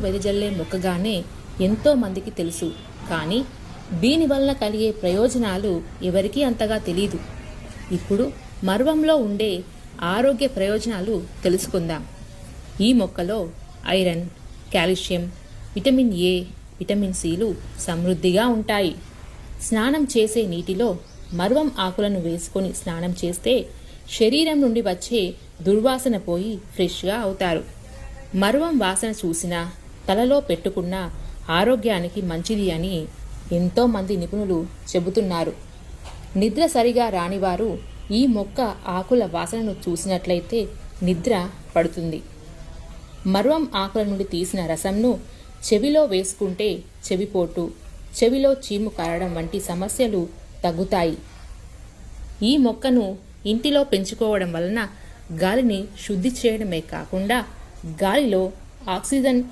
వెదజల్లే మొక్కగానే ఎంతో మందికి తెలుసు. కానీ దీనివల్ల కలిగే ప్రయోజనాలు ఎవరికీ అంతగా తెలీదు. ఇప్పుడు మర్వంలో ఉండే ఆరోగ్య ప్రయోజనాలు తెలుసుకుందాం. ఈ మొక్కలో iron, calcium, vitamin A, vitamin సిలు సమృద్ధిగా ఉంటాయి. స్నానం చేసే నీటిలో మర్వం ఆకులను వేసుకొని స్నానం చేస్తే శరీరం నుండి వచ్చే దుర్వాసన పోయి ఫ్రెష్గా అవుతారు. మర్వం వాసన చూసినా తలలో పెట్టుకున్న ఆరోగ్యానికి మంచిది అని ఎంతోమంది నిపుణులు చెబుతున్నారు. నిద్ర సరిగా రానివారు ఈ మొక్క ఆకుల వాసనను చూసినట్లయితే నిద్ర పడుతుంది. మర్వం ఆకుల నుండి తీసిన రసంను చెవిలో వేసుకుంటే చెవిపోటు, చెవిలో చీము కారడం వంటి సమస్యలు తగ్గుతాయి. ఈ మొక్కను ఇంటిలో పెంచుకోవడం వలన గాలిని శుద్ధి చేయడమే కాకుండా గాలిలో ఆక్సిజన్